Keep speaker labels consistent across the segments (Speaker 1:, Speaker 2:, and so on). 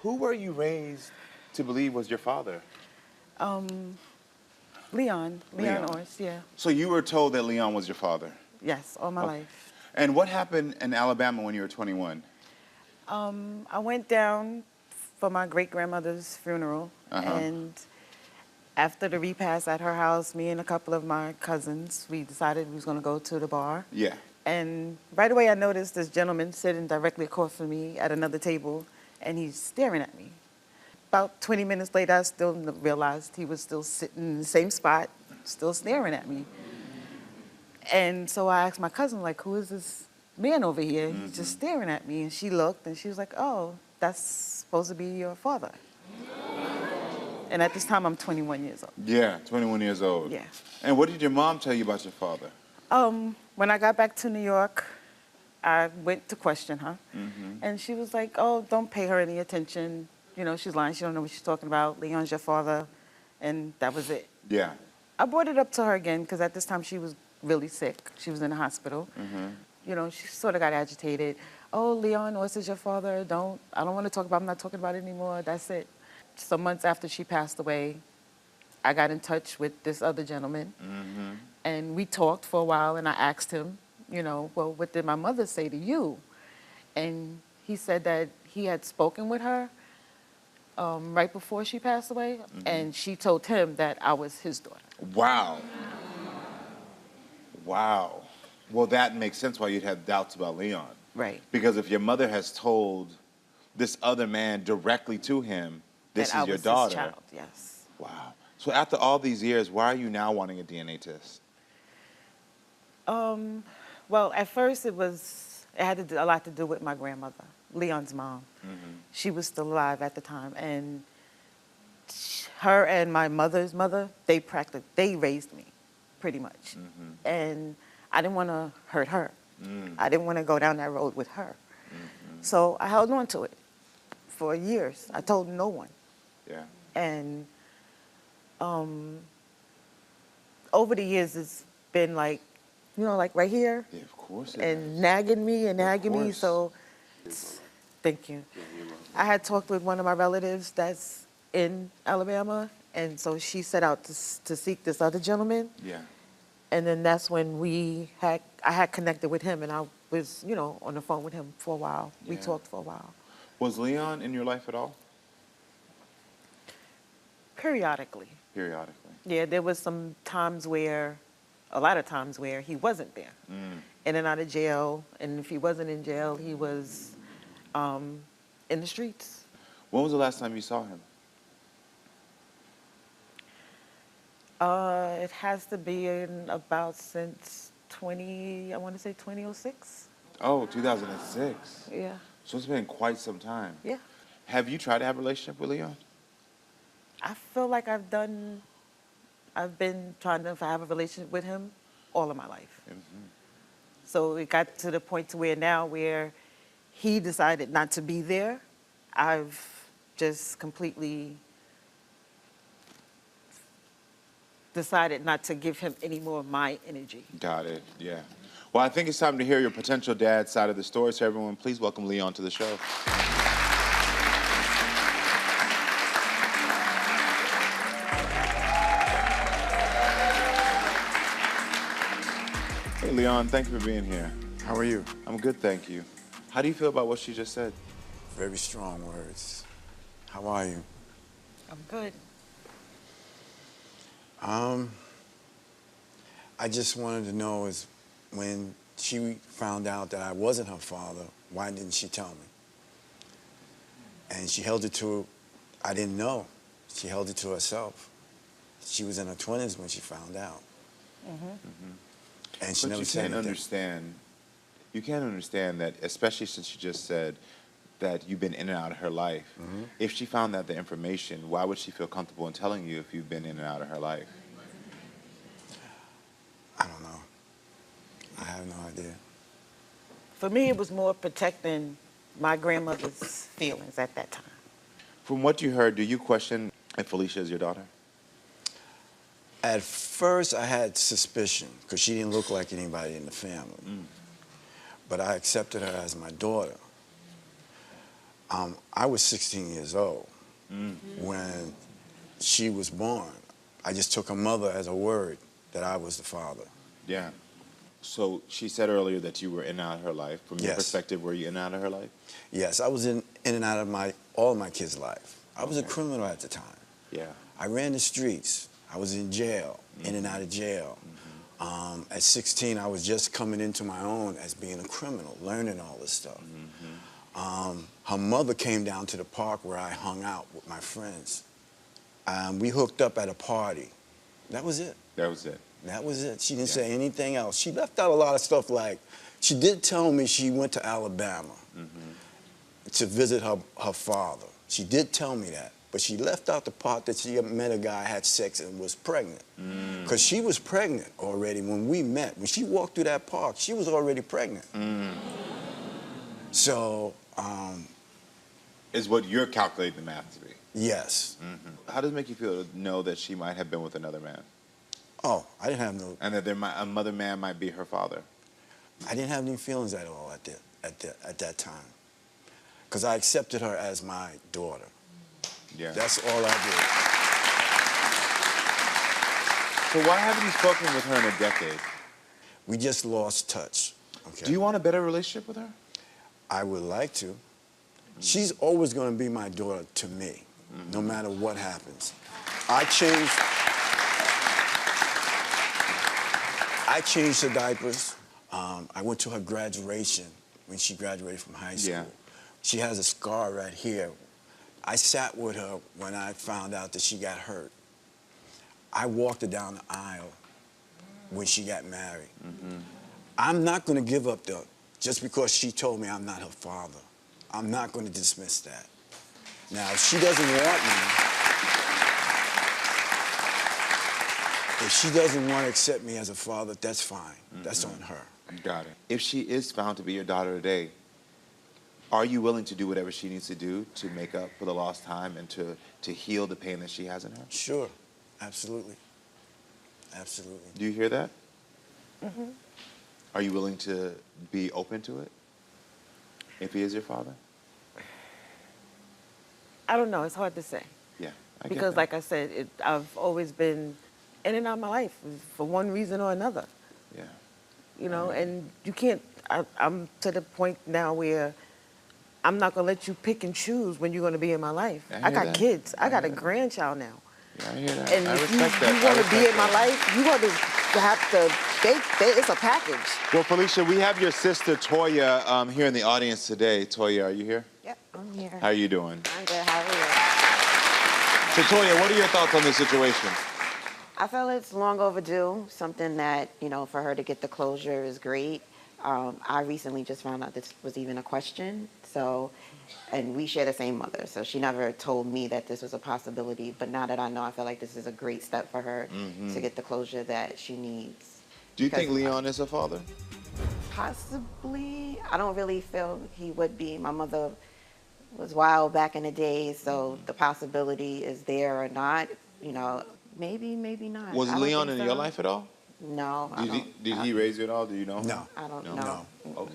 Speaker 1: Who were you raised to believe was your father?
Speaker 2: Leon Orse, yeah.
Speaker 1: So you were told that Leon was your father?
Speaker 2: Yes, all my life.
Speaker 1: And what happened in Alabama when you were 21?
Speaker 2: I went down for my great-grandmother's funeral, and after the repast at her house, me and a couple of my cousins, we decided we was going to go to the bar.
Speaker 1: Yeah.
Speaker 2: And right away I noticed this gentleman sitting directly across from me at another table, and he's staring at me. About 20 minutes later, I still realized he was still sitting in the same spot, still staring at me. And so I asked my cousin, like, who is this man over here? He's just staring at me. And she looked, and she was like, oh, that's supposed to be your father. And at this time, I'm 21 years old.
Speaker 1: Yeah, 21 years old.
Speaker 2: Yeah.
Speaker 1: And what did your mom tell you about your father?
Speaker 2: When I got back to New York, I went to question her. And she was like, oh, don't pay her any attention. You know, she's lying. She don't know what she's talking about. Leon's your father. And that was it.
Speaker 1: Yeah.
Speaker 2: I brought it up to her again because at this time she was really sick. She was in the hospital. You know, she sort of got agitated. Oh, Leon, what's your father? I don't want to talk about it. I'm not talking about it anymore. That's it. Some months after she passed away, I got in touch with this other gentleman. And we talked for a while, and I asked him, you know, well, what did my mother say to you? And he said that he had spoken with her right before she passed away, and she told him that I was his daughter.
Speaker 1: Wow. Wow. Well, that makes sense why you'd have doubts about Leon.
Speaker 2: Right.
Speaker 1: Because if your mother has told this other man directly to him, this
Speaker 2: that
Speaker 1: is your
Speaker 2: I was
Speaker 1: daughter.
Speaker 2: his child, yes.
Speaker 1: Wow. So after all these years, why are you now wanting a DNA test?
Speaker 2: Well, at first it had a lot to do with my grandmother, Leon's mom. She was still alive at the time, and her and my mother's mother, they raised me, pretty much. And I didn't want to hurt her. I didn't want to go down that road with her. So I held on to it for years. I told no one.
Speaker 1: Yeah.
Speaker 2: And over the years, it's been like, you know, like right here.
Speaker 1: Yeah, of course.
Speaker 2: And nagging me and nagging me.
Speaker 1: course.
Speaker 2: So, thank you. I had talked with one of my relatives that's in Alabama, and so she set out to seek this other gentleman.
Speaker 1: Yeah.
Speaker 2: And then that's when I had connected with him, and I was, you know, on the phone with him for a while. We
Speaker 1: Yeah.
Speaker 2: talked for a while.
Speaker 1: Was Leon in your life at all?
Speaker 2: Periodically.
Speaker 1: Periodically.
Speaker 2: Yeah, there was a lot of times where he wasn't there. In and out of jail, and if he wasn't in jail, he was in the streets.
Speaker 1: When was the last time you saw him?
Speaker 2: It has to be in about since I want to say 2006.
Speaker 1: Oh, 2006.
Speaker 2: Yeah.
Speaker 1: So it's been quite some time.
Speaker 2: Yeah.
Speaker 1: Have you tried to have a relationship with Leon?
Speaker 2: I feel like I've been trying to have a relationship with him all of my life. So it got to the point to where he decided not to be there. I've just completely decided not to give him any more of my energy.
Speaker 1: Got it, yeah. Well, I think it's time to hear your potential dad's side of the story. So everyone, please welcome Leon to the show. Hey, Leon, thank you for being here.
Speaker 3: How are you?
Speaker 1: I'm good, thank you. How do you feel about what she just said?
Speaker 3: Very strong words. How are you?
Speaker 2: I'm good.
Speaker 3: I just wanted to know is when she found out that I wasn't her father, why didn't she tell me? And she held it to, I didn't know. She held it to herself. She was in her 20s when she found out. And she
Speaker 1: But
Speaker 3: never
Speaker 1: you
Speaker 3: said
Speaker 1: can't
Speaker 3: anything.
Speaker 1: you can't understand that, especially since she just said that you've been in and out of her life. If she found out the information, why would she feel comfortable in telling you if you've been in and out of her life?
Speaker 3: I don't know. I have no idea.
Speaker 2: For me, it was more protecting my grandmother's feelings at that time.
Speaker 1: From what you heard, do you question if Felicia is your daughter?
Speaker 3: At first, I had suspicion because she didn't look like anybody in the family. But I accepted her as my daughter. I was 16 years old when she was born. I just took her mother as a word that I was the father.
Speaker 1: Yeah. So she said earlier that you were in and out of her life. From your
Speaker 3: Yes.
Speaker 1: perspective, were you in and out of her life?
Speaker 3: Yes, I was in and out of all my kids' life. I was a
Speaker 1: Okay.
Speaker 3: criminal at the time.
Speaker 1: Yeah.
Speaker 3: I ran the streets. I was in jail, in and out of jail. At 16, I was just coming into my own as being a criminal, learning all this stuff. Her mother came down to the park where I hung out with my friends. We hooked up at a party. That was it.
Speaker 1: That was it.
Speaker 3: That was it. She didn't say anything else. She left out a lot of stuff like, she did tell me she went to Alabama to visit her father. She did tell me that. But she left out the part that she met a guy, had sex, and was pregnant. Because she was pregnant already when we met. When she walked through that park, she was already pregnant. So,
Speaker 1: Is what you're calculating the math to be.
Speaker 3: yes.
Speaker 1: How does it make you feel to know that she might have been with another man?
Speaker 3: Oh, I didn't have no,
Speaker 1: And that another man might be her father?
Speaker 3: I didn't have any feelings at all at that time. Because I accepted her as my daughter.
Speaker 1: Yeah.
Speaker 3: That's all I did.
Speaker 1: So why haven't you spoken with her in a decade?
Speaker 3: We just lost touch. Okay.
Speaker 1: Do you want a better relationship with her?
Speaker 3: I would like to. She's always going to be my daughter to me, no matter what happens. I changed her diapers. I went to her graduation when she graduated from high school.
Speaker 1: Yeah.
Speaker 3: She has a scar right here. I sat with her when I found out that she got hurt. I walked her down the aisle when she got married. I'm not going to give up, though, just because she told me I'm not her father. I'm not going to dismiss that. Now, if she doesn't want me, if she doesn't want to accept me as a father, that's fine. That's on her.
Speaker 1: Got it. If she is found to be your daughter today, are you willing to do whatever she needs to do to make up for the lost time and to heal the pain that she has in her?
Speaker 3: Sure, absolutely. Absolutely.
Speaker 1: Do you hear that? Are you willing to be open to it if he is your father?
Speaker 2: I don't know. It's hard to say.
Speaker 1: Yeah, I get
Speaker 2: Because,
Speaker 1: that.
Speaker 2: like I said, I've always been in and out of my life for one reason or another.
Speaker 1: Yeah.
Speaker 2: You know, and you can't, I'm to the point now where I'm not going to let you pick and choose when you're going to be in my life.
Speaker 1: I
Speaker 2: I
Speaker 1: hear
Speaker 2: got
Speaker 1: that.
Speaker 2: kids. I got a
Speaker 1: hear that.
Speaker 2: grandchild now.
Speaker 1: Yeah, I hear that.
Speaker 2: And
Speaker 1: I
Speaker 2: if you,
Speaker 1: respect that.
Speaker 2: you want
Speaker 1: I
Speaker 2: to be
Speaker 1: respect
Speaker 2: in my
Speaker 1: that.
Speaker 2: life, you got to have to, it's a package.
Speaker 1: Well, Felicia, we have your sister Toya here in the audience today. Toya, are you here?
Speaker 4: Yep, I'm here.
Speaker 1: How are you doing?
Speaker 4: I'm good. How are you?
Speaker 1: So, Toya, what are your thoughts on this situation?
Speaker 4: I feel it's long overdue. Something that, you know, for her to get the closure is great. I recently just found out this was even a question. So, and we share the same mother. So she never told me that this was a possibility. But now that I know, I feel like this is a great step for her to get the closure that she needs.
Speaker 1: Do you think
Speaker 4: Because-
Speaker 1: Leon is a father?
Speaker 4: Possibly. I don't really feel he would be. My mother was wild back in the day, so the possibility is there or not. You know, maybe, maybe not.
Speaker 1: Was
Speaker 4: I don't
Speaker 1: Leon
Speaker 4: think
Speaker 1: in
Speaker 4: so.
Speaker 1: your life at all?
Speaker 4: No, I
Speaker 1: Did he raise you at all? Do you know?
Speaker 3: No.
Speaker 4: I don't
Speaker 1: No.
Speaker 4: know.
Speaker 1: Okay,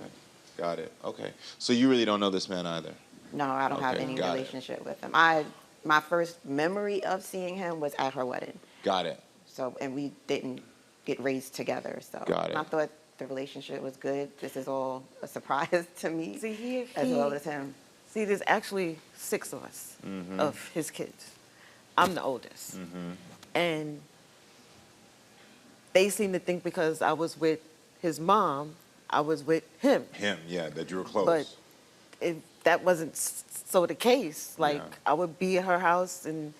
Speaker 1: got it. Okay, so you really don't know this man either.
Speaker 4: No, I don't have
Speaker 1: Okay,
Speaker 4: any
Speaker 1: got it.
Speaker 4: relationship with him. My first memory of seeing him was at her wedding.
Speaker 1: Got it.
Speaker 4: So, and we didn't get raised together. So,
Speaker 1: Got it.
Speaker 4: I thought the relationship was good. This is all a surprise to me,
Speaker 2: See,
Speaker 4: as well as him.
Speaker 2: See, there's actually 6 of us, of his kids. I'm the oldest. And they seem to think because I was with his mom, I was with him.
Speaker 1: Him, yeah, that you were close.
Speaker 2: But if that wasn't so the case, like
Speaker 1: Yeah.
Speaker 2: I would be at her house and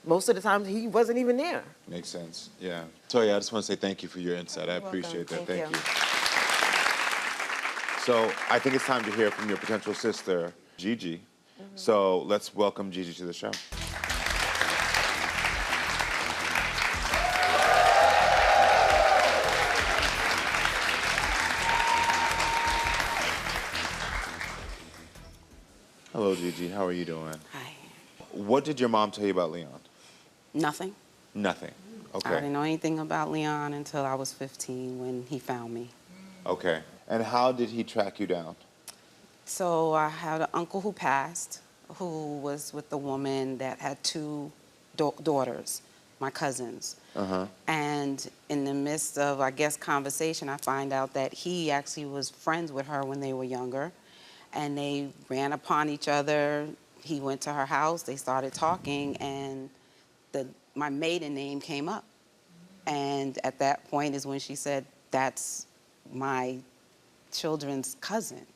Speaker 2: most of the time he wasn't even there.
Speaker 1: Makes sense, yeah. Toya, I just want to say thank you for your insight. I
Speaker 4: You're welcome.
Speaker 1: appreciate that.
Speaker 4: Thank
Speaker 1: Thank
Speaker 4: you.
Speaker 1: you. So I think it's time to hear from your potential sister, Gigi. So let's welcome Gigi to the show. Hello, Gigi. How are you doing?
Speaker 5: Hi.
Speaker 1: What did your mom tell you about Leon?
Speaker 5: Nothing.
Speaker 1: Nothing.
Speaker 5: I
Speaker 1: Okay.
Speaker 5: didn't know anything about Leon until I was 15 when he found me.
Speaker 1: Okay. And how did he track you down?
Speaker 5: So I had an uncle who passed, who was with a woman that had two daughters, my cousins. And in the midst of, I guess, conversation, I find out that he actually was friends with her when they were younger. And they ran upon each other. He went to her house. They started talking, and my maiden name came up. And at that point is when she said, "That's my children's cousin."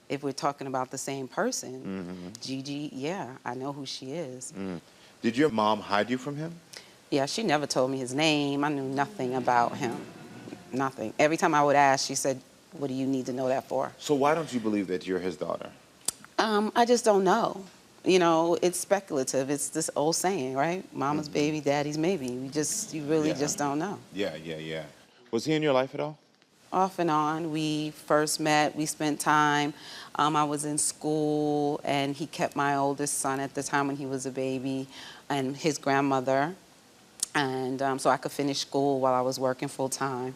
Speaker 5: If we're talking about the same person, Gigi, yeah, I know who she is.
Speaker 1: Did your mom hide you from him?
Speaker 5: Yeah, she never told me his name. I knew nothing about him. Nothing. Every time I would ask, she said, "What do you need to know that for?"
Speaker 1: So why don't you believe that you're his daughter?
Speaker 5: I just don't know. You know, it's speculative. It's this old saying, right? Mama's baby, daddy's maybe. You really just don't know.
Speaker 1: Yeah. Was he in your life at all?
Speaker 5: Off and on. We first met, we spent time. I was in school, and he kept my oldest son at the time when he was a baby and his grandmother. And so I could finish school while I was working full time.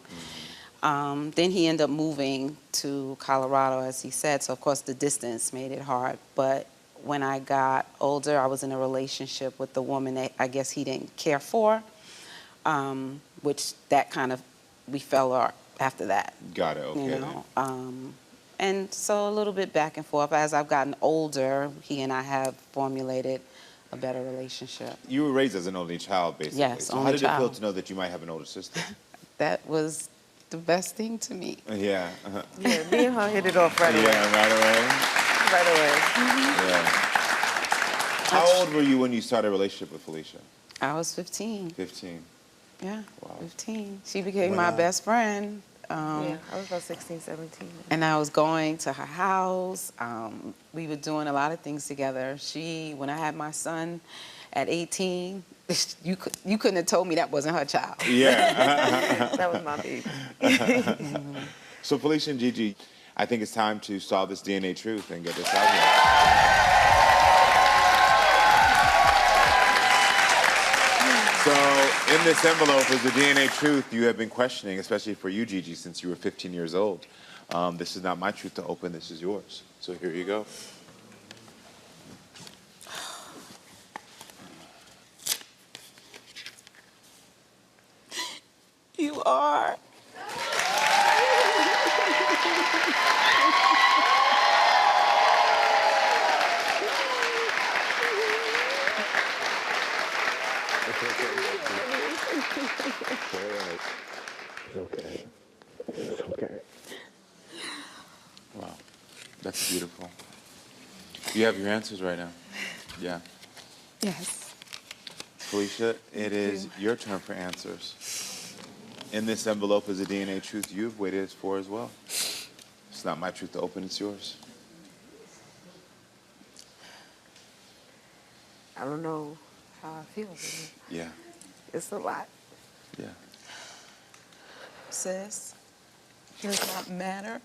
Speaker 5: Then he ended up moving to Colorado, as he said, so of course the distance made it hard. But when I got older, I was in a relationship with the woman that I guess he didn't care for, which that kind of, we fell apart after that.
Speaker 1: Got it, okay.
Speaker 5: You know? And so a little bit back and forth. As I've gotten older, he and I have formulated a better relationship.
Speaker 1: You were raised as an only child, basically.
Speaker 5: Yes,
Speaker 1: so how
Speaker 5: only
Speaker 1: did it feel
Speaker 5: child.
Speaker 1: to know that you might have an older sister?
Speaker 5: That was the best thing to me.
Speaker 1: Yeah.
Speaker 2: Yeah, me and her hit it off right away.
Speaker 1: Yeah, right away.
Speaker 2: Right away.
Speaker 1: Yeah. How old were you when you started a relationship with Felicia?
Speaker 5: I was 15.
Speaker 1: 15.
Speaker 5: Yeah,
Speaker 1: Wow.
Speaker 5: 15. She became my best friend.
Speaker 2: Yeah, I was about 16, 17.
Speaker 5: And I was going to her house. We were doing a lot of things together. When I had my son at 18, you couldn't have told me that wasn't her child.
Speaker 1: Yeah.
Speaker 2: That was my baby.
Speaker 1: So Felicia and GiGi, I think it's time to solve this DNA truth and get this out here. So in this envelope is the DNA truth you have been questioning, especially for you, GiGi, since you were 15 years old. This is not my truth to open, this is yours. So here you go.
Speaker 5: You are.
Speaker 1: Okay. It's okay. Wow. That's beautiful. You have your answers right now. Yeah.
Speaker 5: Yes.
Speaker 1: Felicia, it is your turn for answers. In this envelope is a DNA truth you've waited for as well. It's not my truth to open, it's yours.
Speaker 2: I don't know how I feel. But
Speaker 1: Yeah.
Speaker 2: it's a lot.
Speaker 1: Yeah.
Speaker 5: Sis, it does not matter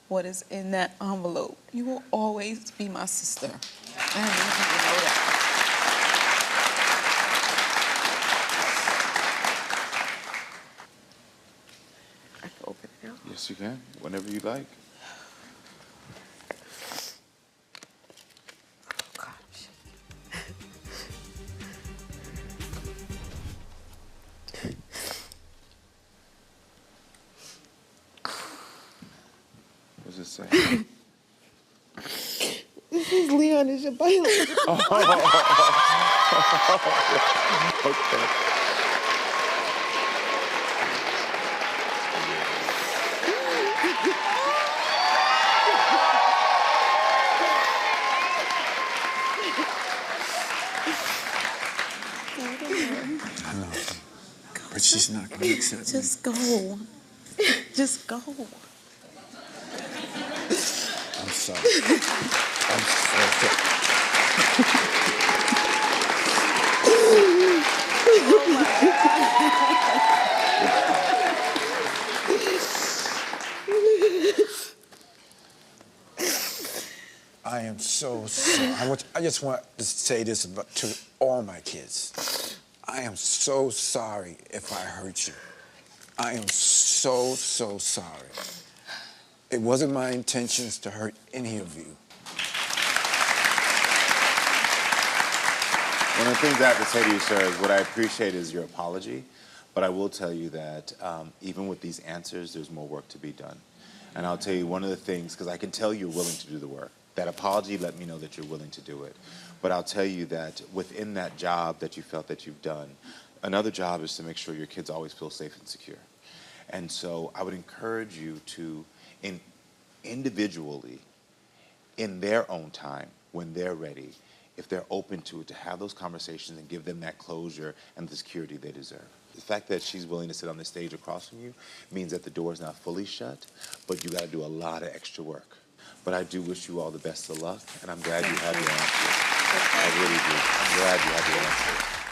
Speaker 5: what is in that envelope. You will always be my sister. And I need you to know that.
Speaker 2: I can open it now.
Speaker 1: Yes, you can. Whenever you like.
Speaker 2: Oh, God, I'm shaking.
Speaker 1: What does it say?
Speaker 2: This is Leon is your biological.
Speaker 1: Okay.
Speaker 3: I know. But she's not going to accept me.
Speaker 5: Just go. Just go.
Speaker 3: I'm sorry. I'm so sorry. I am so sorry. I just want to say this to all my kids. I am so sorry if I hurt you. I am so sorry. It wasn't my intentions to hurt any of you.
Speaker 1: One of the things I have to say to you, sir, is what I appreciate is your apology, but I will tell you that even with these answers, there's more work to be done. And I'll tell you one of the things, because I can tell you're willing to do the work. That apology let me know that you're willing to do it. But I'll tell you that within that job that you felt that you've done, another job is to make sure your kids always feel safe and secure. And so I would encourage you to, individually, in their own time, when they're ready, if they're open to it, to have those conversations and give them that closure and the security they deserve. The fact that she's willing to sit on the stage across from you means that the door is not fully shut, but you got to do a lot of extra work. But I do wish you all the best of luck, and I'm glad you have your answer. I really do. I'm glad you have your answer.